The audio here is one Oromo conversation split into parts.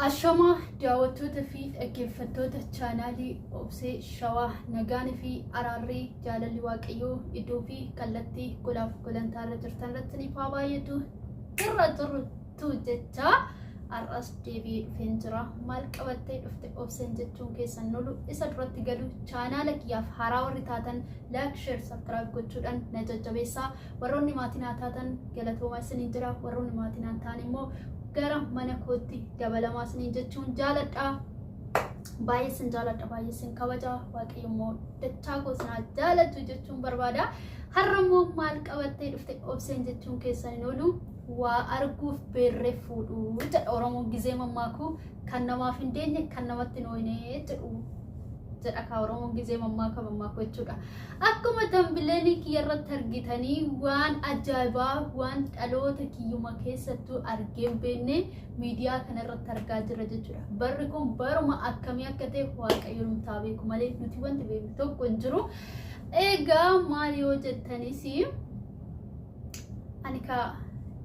Ashama daawwattoota fi dhaggeeffattoota chaanaalii Obsee Shawaa nagaanii fi araarrii jaalalli waaqayyoo iddoo fi kallattii golaaf golantaa irra jirtan irratti ni baay'atu irra turtu jecha arras deebi'ee dhufeen jira. Maal qabattee dhufte Obseen jechuun keessan nolu isa duratti galu chaanaala kiyyaaf haaraa warri taatan laayik sheer sabskiraayib gochuudhaan na jajjabeessaa. Warroonni maatiin taatan galatoomaa isiniin jira. Warroonni maatiin ta'an immoo gara mana kootti dabalamaa isiniin jechuun jaaladha. Baay'ee jaaladha, baay'ee kabaja. Waaqayyo immoo dachaa goosnaa jaalatu jechuun barbaada. Har'ammoo maal qabattee dhufte Obseen jechuun keessan nolu waa arguuf beerree fuudhu jedha Oromoon gizee mammaakuu kan namaaf hin deenye kan namatti nooyne jedhu jedha ka Oromoon gizee mammaakuu jechuudha. Akkuma tambileeni kiyyarratti argitanii waan ajaa'ibaa waan dhaloota kiyyuma keessattuu argeen beenne miidiyaa kanarratti argaa jirra jechuudha. Barri kun baruma akkamii akka ta'e waaqayyo nutti beeku malee nuti wanti beeknu tokko hin jiru. Egaa maal yoo jettanis ani ka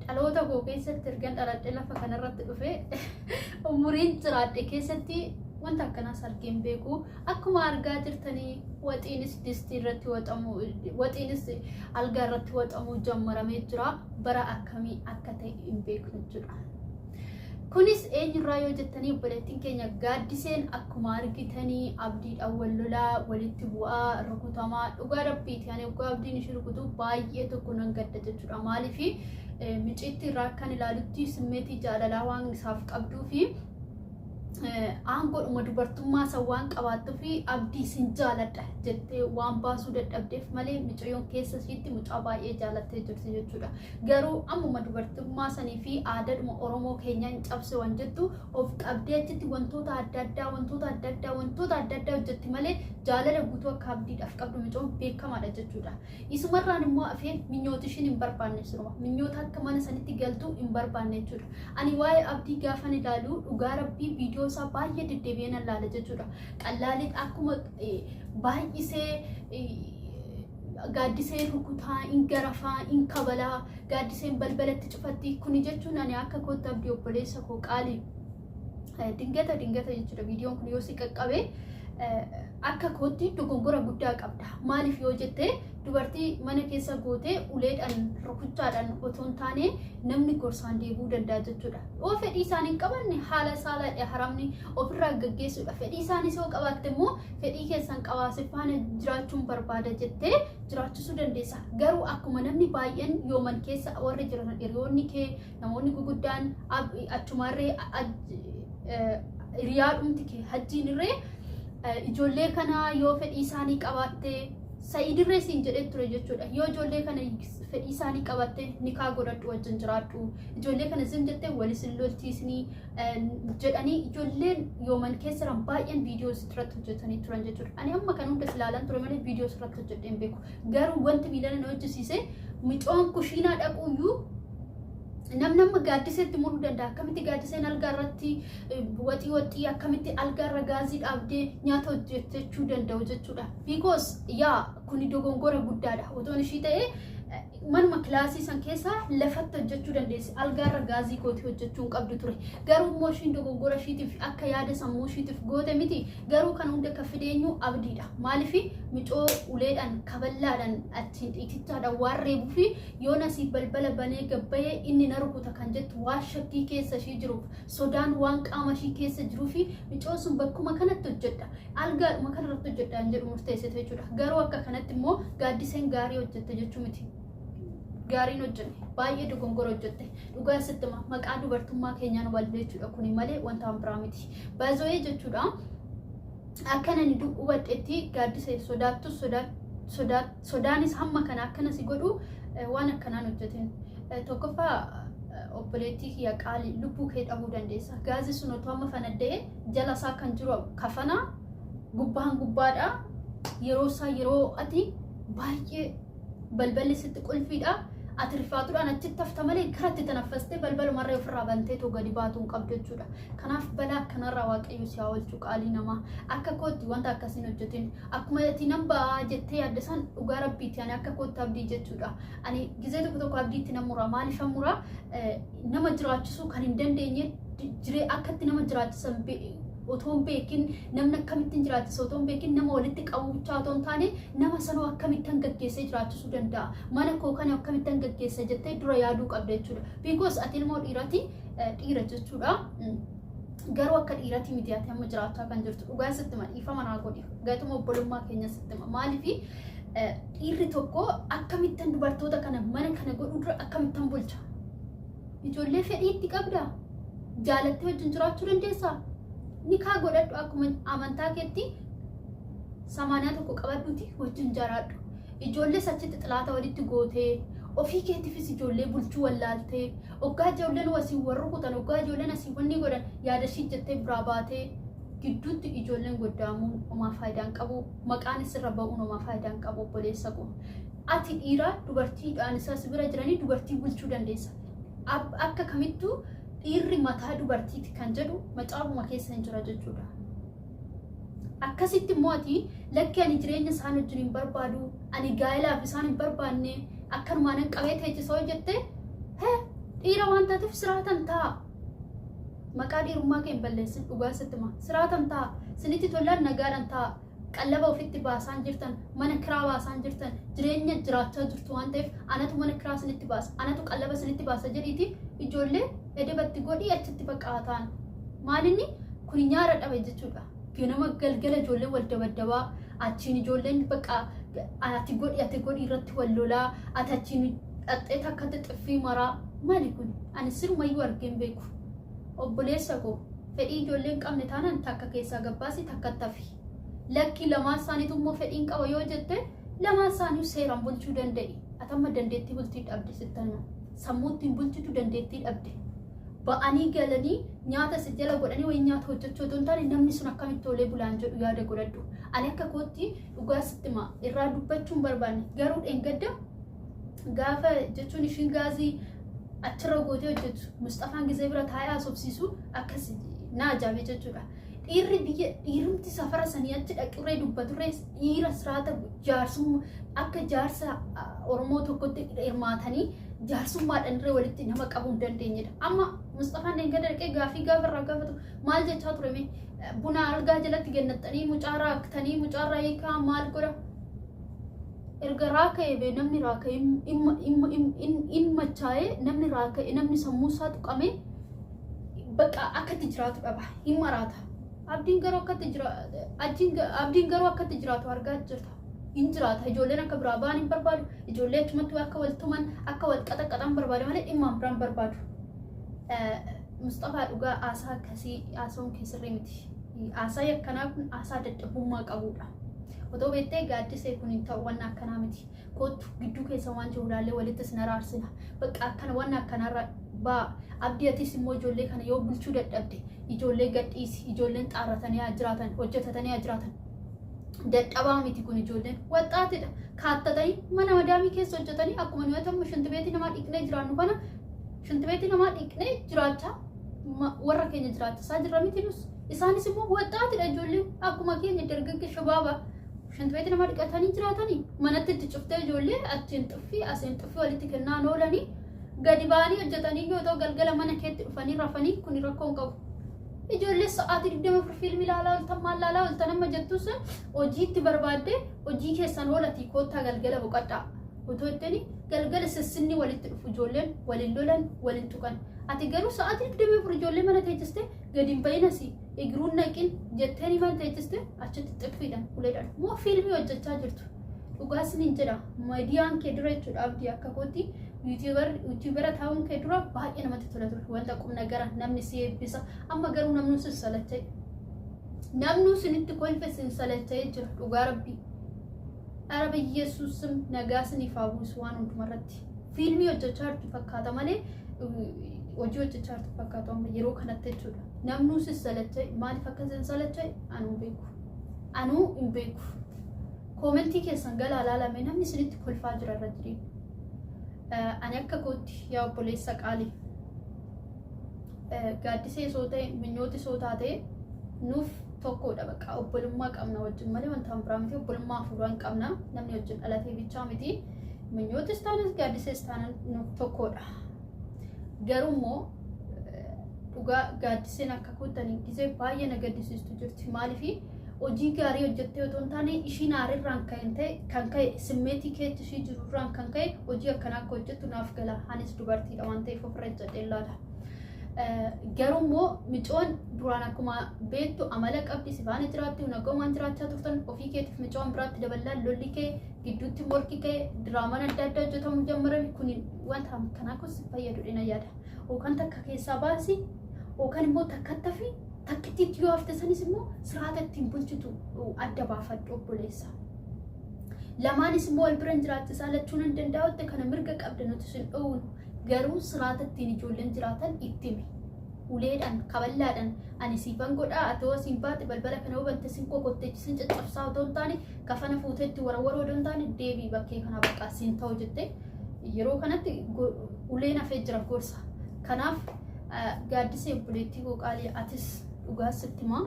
dhaloota koo keessatti ergan dhaladhe lafa kanarratti dhufe umuriin jiraadhe keessatti wanta akkanaas argeen beeku. Akkuma argaa jirtanii waxiinis distii irratti waxamu, waxiinis algaa irratti waxamu jammaramee jira. Bara akkamii akka ta'e hin beeknu jechuudha. Kunis eenyurraa yoo jettanii obboleettiin keenya Gaaddiseen akkuma argitanii abdiidhaan wal lolaa walitti bu'aa rukutamaa dhugaa rabbiiti. Ani dhugaa abdiin ishee rukutu baay'ee tokko nan gadda jechuudha. Maaliifi miciitti irraa kan ilaalutti simmeetii jaalalaa waan isaaf qabduu fi aangoodhuma dubartummaa isa waan qabaattuu fi abdii sin jaaladha jettee waan baasuu dadhabdeef malee miciyyoon keessa ishiitti mucaa baay'ee jaalattee jirti jechuudha. Garuu ammuma dubartummaa sanii fi aadaadhuma Oromoo keenyaa hin cabse waan jettu of qabdee achitti wantoota adda addaa hojjetti malee jaalala guutuu akka abdiidhaaf qabdu miciyyoon beekamaadha jechuudha. Isumarraan immoo afeen minyoota ishiin hin barbaanne siruma minyoota akka mana sanitti galtuu hin barbaanne jechuudha. Ani waa'ee abdii gaafan ilaalu dhugaa rabbii viidiyoo isaa baay'ee deddeebi'een ilaala jechuudha. Qallaalii akkuma baay'isee Gaaddiseen rukutaa in garafaa in kabalaa Gaaddiseen balbalatti cufatti kuni jechuun ani akka kootti abdii obboleessa koo qaalii dingata jechuudha. Viidiyoon kun yoo si qaqqabe akka kootti dogongora guddaa qabda. Maaliif yoo jettee dubartii mana keessa gootee uleedhaan rukuchaadhaan otoo hin taane namni gorsaan deebuu danda'a jechuudha. Yoo fedhii isaanii hin qabanne haala saalaadha haramni ofirraa gaggeessuudha. Fedhii isaanii yoo qabaatte immoo fedhii keessan qabaase faana jiraachuun barbaada jettee jiraachisuu dandeessa. Garuu akkuma namni baay'een yooman keessa warri jiran hiriyoonni kee namoonni guguddaan achumarree hiriyaadhumti kee hajjiin irree ijoollee kana yoo fedhii isaanii qabaatte Sa'idirree siin jedhee ture jechuudha. Yoo ijoollee kana fedhii isaanii qabatte nikaa godhadhu wajjin jiraadhu. Ijoollee kana zim jettee walis hin lolchiisni jedhanii ijoolleen yooman keessa jiran baay'een viidiyoo irratti hojjetanii turan jechuudha. Ani amma kan hunda ilaalan ture malee viidiyoo irratti hojjedhee hin beeku. Garuu wanti miidhana na hojjisiise micoon kushiinaa dhaquuyyuu namni gaaddiseetti muruu danda'a. Akkamitti gaaddiseen algaa irratti waxii akkamitti algaa irra gaazii dhaabdee nyaata hojjechuu danda'u jechuudha. Because yaa kuni dogongora guddaadha. Otoon ishii ta'ee manuma kilaasii san keessa lafatti hojjechuu dandeessi. Algaa irra gaazii kooti hojjechuu hin qabdu ture. Garuu immoo ishiin dogongora ishiitiif akka yaada sammuu ishiitiif goote miti. Garuu kan hunda akka fideenyu abdiidha. Maaliifi micoo uleedhaan kaballaadhaan achiin dhiitichaadhaan waan reebuu fi yoo nasiif balbala banee gabbayee inni na rukuta kan jettu waan shakkii keessa ishii jiruuf sodaan waan qaama ishii keessa jiruu fi micoo sun bakkuma kanatti hojjedha. Algaadhuma kanarratti hojjedha hin jedhu murteessite jechuudha. Garuu akka kanatti immoo Gaaddiseen gaarii hojjette jechuu miti. Gaariin hojjenne baay'ee dogongora hojjette. Dhugaa sittima maqaa dubartummaa keenyaan walde jechuudha. Kuni malee wanta biraa miti. Baay'ee jechuudha. Akkana ni hubadhetti Gaaddisee sodaanis hamma kana akkana si godhu waan akkanaan hojjetin. Tokkoffaa obboleettii kiyya qaalii lubbuu kee dhabuu dandeessa. Gaazii sun otoo amma fanadda'ee jala isaa kan jiru kafana gubbaadha. Yeroo isaa yeroo ati baay'ee balballi sitti qulfiidha. atrifaatuudhaan achitti hafta malee garatti tanaffastee balbala marree ofirraa bantee too gadi baatuun qabdu jechuudha. Kanaaf balaa kanarraa waaqayyo si haa oolchu qaalii namaa akka kootti wanta akkasiin hojjetin akkuma ati nan ba'aa jettee yaadda san dhugaa rabbiitti ani akka kootti abdii jechuudha. Ani gizee tokko abdiitti nan muraa maaliif an muraa nama jiraachisuu kan hin dandeenye jiree akkatti nama jiraachisan otoon beekin namni akkamittiin jiraachisa otoon beekin nama walitti qabuchaa otoon taane nama sanoo akkamittiin gaggeessee jiraachisuu danda'a mana koo kana akkamittiin gaggeessa jettee dura yaaduu qabda jechuudha. Because ati ilmoo dhiira jechuudha. Garuu akka dhiirati miti ati amma jiraachaa kan jirtu dhugaa sitti dhiifama naa godhi gatuma obbolummaa keenya sitti maaliif dhiirri tokko akkamittiin dubartoota kana mana kana godhuu dura akkamittiin bulcha ijoollee fedhii itti qabda jaalattee wajjin jiraachuu dandeessaa. Nikaa godhadhu akkuma amantaa keetti samaanaa tokko qabadhuuti wajjin jiraadhu. Ijoollee sachitti xilaata walitti gootee ofii keetiifis ijoollee bulchuu wallaaltee oggaa ijoolleen wasiin warra kutan oggaa ijoolleen asii wanni godhan yaadashii jettee biraa baatee gidduutti ijoolleen goddaamuun homaa faayidaan qabu maqaan isirra ba'uun homaa faayidaan qabu obboleessa koo. Ati dhiira dubartiidhaan isas bira jiranii dubartii bulchuu dandeessa. Akka kamittuu dhiirri mataa dubartiiti kan jedhu macaafuma keessa hin jira jechuudha. Akkasitti immoo ati lakki ani jireenya isaan wajjin hin barbaadu ani gaa'ilaaf isaan hin barbaanne akkanumaan hin qabee teessisoo jettee dhiira waan taateef siraatan ta'a. Maqaa dhiirummaa kee hin balleessin dhugaa sitti maa siraatan ta'a. Sinitti tolaan nagaadhaan ta'a. Qallaba ofitti baasaan jirtan mana kiraa baasaan jirtan jireenya jiraachaa jirtu waan ta'eef anatu mana kiraa sinitti baasa anatu qallaba sinitti baasa jedhiiti ijoollee edebatti godhii achitti baqaataan maalinni kun nyaara dhabe jechuudha. Ganama galgala ijoollee wal dabaddabaa achiin ijoolleen baqa ati godhi irratti wal lolaa ati achiin dhaxxee takka xixiffii maraa maali kun ani sirumayyuu argeen beeku obboleessa koo fedhii ijoolleen qabne taanaan takka keessaa gabbaasi takka tafi. Lakki lamaan isaaniitu immoo fedhiin qaba yoo jette lamaan isaanii seeraan bulchuu danda'i. Atamma dandeettii bultii dhabde sittana sammuuttiin bulchitu dandeettii dhabde. Ba'anii galanii nyaata si jala godhanii wayii nyaata hojjechuu otoo hin taane namni sun akkamitti olee bulaan jedhu yaada godhadhu. Ani akka kootti dhugaa sittima irraa dubbachuun barbaanne garuu dheengadda gaafa jechuun ishiin gaazii achirra gootee hojjetu Mustafaan gizee bira taa'ee haasofsiisu akkas na ajaa'ibe jechuudha. Dhiirumti safara sanii achi dhaqirree dubbaturree dhiira siraata jaarsummaa akka jaarsa Oromoo tokkotti hirmaatanii jaarsummaadhaan irree walitti nama qabuu hin dandeenyedha. Amma Mustafaan deengada dhaqee gaafii gaafarraa gaafatu maal jechaa tureme buna algaa jalatti gannaxanii mucaarraa akkatanii mucaarraa hiikaa maal godha erga raaka'ee bee namni raaka'ee in machaa'ee namni raaka'ee namni sammuu isaa tuqamee bakka akkatti jiraatu dhaba hin maraata. Abdiin garuu akkatti jiraatu argaa jirta. In jiraata ijoolleen akka biraa ba'an hin barbaadu. Ijoollee achumatti akka wal tuman akka wal qaxaqaxan barbaadu malee dhimmaan biraan barbaadu. Mustafaa dhugaa aasaa akkasii haasawuun keessarree miti. Aasaa akkanaa kun aasaa dadhabummaa qabudha. Otoo beektee gaaddisee kun hin ta'u waan akkanaa miti. Kootu gidduu keessa waan jiru ilaallee walitti sin araarsina. Bakka akkana waan akkanarra ba'a. Abdii atis immoo ijoollee kana yoo bulchuu dadhabde ijoollee gadhiisi ijoolleen xaarratanii haa jiraatan hojjetatanii haa jiraatan. Dadhabaa miti kun ijoolleen waxxaatidha. Kaattatanii mana madaamii keessa hojjetanii akkuma nuyi amma shintibeetii namaa dhiqnee jiraannu kana shintibeetii namaa dhiqnee jiraachaa warra keenya jiraachisaa jirra miti nus. Isaanis immoo waxxaatidha ijoolleen akkuma keenya dargaggeessa shabaaba. Shintibeetii namaa dhiqatanii jiraatanii manatti itti cuftee ijoollee achiin xuffii asiin xuffii walitti kennaan oolanii gadi ba'anii hojjetanii yoo ta'u galgala mana keetti dhufanii rafanii kun rakkoo hin qabu. Ijoollee sa'aatii 24 fiilmii ilaalaa ooltan maal ilaalaa ooltan amma jettus hojiitti barbaadde hojii keessan oolatii koottaa galgala boqadhaa. Otoo ittini galgala sissinni walitti dhufu ijoolleen waliin lolan waliin tuqan. Ati garuu sa'aatii 24 ijoollee mana teessiste gadi hin bahinasi egiruun naqin jetteeni mana teessiste achitti xiffiidhaan uleedhaan moo fiilmii hojjechaa jirtu. Dhugaas ni jedha miidiyaan kee dura jechuudha abdii akka kootti yuutuubara ta'uun kee dura baay'ee namatti tola ture wanta qubna gara namni si eebbisa amma garuu namnu sin salacha'e namnu sinitti kolfe sin salacha'e jira dhugaa rabbii Arabi Yesuusum nagaa siniif haa buusu waan hundumarratti fiilmii hojjechaa jirtu fakkaata malee hojii hojjechaa jirtu fakkaatu amma yeroo kanatti jechuudha namnu sin salacha'e maaliif akka sin salacha'e anuu hin beeku. Komentii keessan galaa laalame namni sinitti kolfaa jira irra jireenya. ani akka kootti yaa obboleessa qaalii gaaddisee soo ta'e minyooti soo taate nuuf tokkodha bakka obbolummaa qabna wajjin malee wanta biraa miti obbolummaa fuudhan qabna namni wajjin dhalatee bichaa miti minyootis taanis gaaddisees taanan nuuf tokkodha garuu immoo dhugaa gaaddiseen akka kuttanii gisee baay'ee na gaddisiistu jirti maaliifi hojii gaarii hojjettee otoo hin taane ishiin aarirraan kan ka'e simmeetii keetti ishii jirurraan kan ka'e hojii akkanaa akka hojjettu naaf gala anis dubartiidha waan ta'eef ofirra ejjadhee laala. Garuu immoo micoon duraan akkuma beektu amala qabdi si faana jiraatti nagoomaan jiraachaa turtan ofii keetiif micoon biraatti dabalaan lolli kee gidduutti morki kee diraamaan adda addaa hojjetamuu jalqaban kun wanta kanaa kun si fayyadu dhina yaada. Yookaan takka keessaa baasi yookaan immoo takkatti fi takkittiitti yoo hafte sanis immoo siraata ittiin bulchitu adda baafadhu obboleessa. Lamaanis immoo wal biraan jiraachisaa lachuun hin danda'atte kana mirga qabda nuti sin dhowwinu. Garuu siraata ittiin ijoolleen jiraatan ittimi uleedhaan kaballaadhaan ani siifan godhaa atoo siin baate balbala kana hubante sin kokotteechi sin caccabsaa otoo hin taane kafana fuuteetti warwaroo otoo hin taane deebii bakkee kana baqqaa siin ta'u jettee yeroo kanatti uleen hafee jira gorsa. Kanaaf gaaddisee obboleettii qaalii atis dhugaa sitti himaa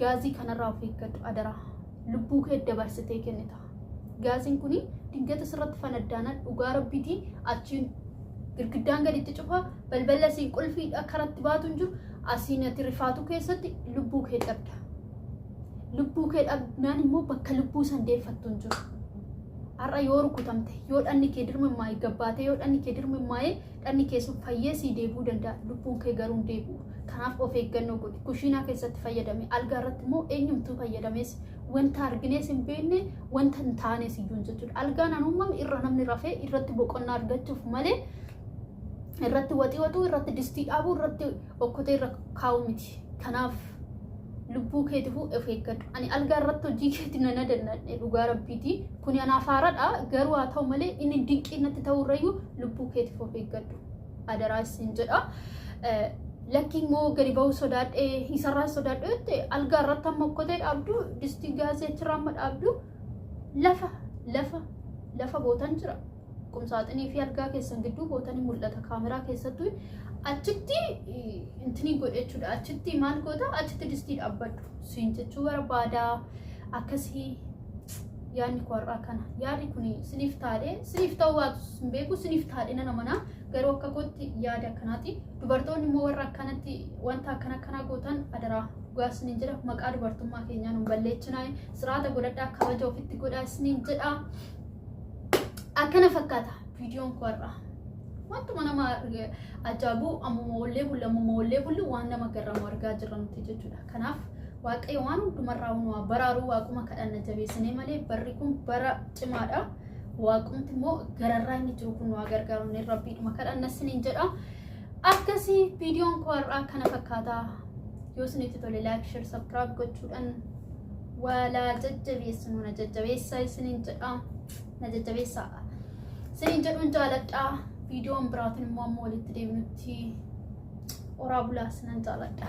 gaazii kanarraa of eeggadhu adaraa lubbuu kee dabarsitee kennita. Gaaziin kuni dingata sirratti fanaddaanaan dhugaa rabbiitii achiin girgiddaan gaditti cufa balbala siin qulfii akkaratti baatu hin jiru asiin ati rifaatu keessatti lubbuu kee dhabda. Lubbuu kee dhabnaan immoo bakka lubbuu san deeffattu hin jiru. Har'a yoo rukutamte yoo dhanni kee dirmammaa'ee gabbaate yoo dhanni kee dirmammaa'ee dhanni kee sun fayyeesii deebuu danda'a lubbuun kee garuu hin deebi'u. Kanaaf of eeggannoo godhi kushiinaa keessatti fayyadame algaa irratti immoo eenyumtuu fayyadamees wanta arginees hin beekne wanta hin taanes iyyuu jechuudha. Algaan uumame irra namni rafee irratti boqonnaa argachuuf malee irratti waxii waxuu irratti distii dhaabuu irratti okkotee irra kaa'u miti. Kanaaf lubbuu keetiifuu of eeggadhu. Ani algaa irratti hojii keetti nana danda'e dhugaa rabbiiti. Kuni anaaf haaradha garuu haa ta'u malee inni dinqii natti ta'u irrayyuu lubbuu keetiif of eeggadhu. Adaraa isin jedha. Lakkiin moo gadi ba'uu sodaadhee isarraa sodaadhee algaa irratti amma okkotee dhaabdu distii gaazii achirraa amma dhaabdu lafa bootan jira. Qumsaaxinii fi algaa keessan gidduu bootanii mul'ata kaameraa keessattuu achitti intini godhe jechuudha. Achitti maal goota achitti distii dhaabbadhu siin jechuu barbaadaa akkasii yaadni kwarraa kana yaadni kun siniif taadhee siniif ta'uu baatu hin beeku siniif taadhee nana manaa garuu akka kootti yaada akkanaati. Dubartoonni immoo warra akkanatti wanta akkanaa gootan adaraa dhugaa isiniin jedha maqaa dubartummaa keenyaan hin balleessinaa siraata godhadhaa kabaja ofitti godhaa isiniin jedha. Akkana fakkaata viidiyoon kwarraa wantuma nama ajaa'ibu ammuma wallee bullu waan nama garramu argaa jirra nuti jechuudha. Kanaaf waaqayyo waan hundumarraa hundumaa baraaruu waaquma kadhanna jabeessinee malee barri kun bara cimaadha. Waaqumti immoo gararraa inni jiru kun waa gargaaruun rabbiidhuma kadhanna isiniin jedha. Akkasii viidiyoon kwarraa kana fakkaata. Yoo isinitti tole like share subscribe gochuudhaan wala jajjabeessinu na jajjabeessaa isiniin jedha. Na jajjabeessaa isiniin jedhuun jaaladha. Viidiyoon biraatiin immoo amma walitti deebinutti oraa bulaa isinan jaaladha.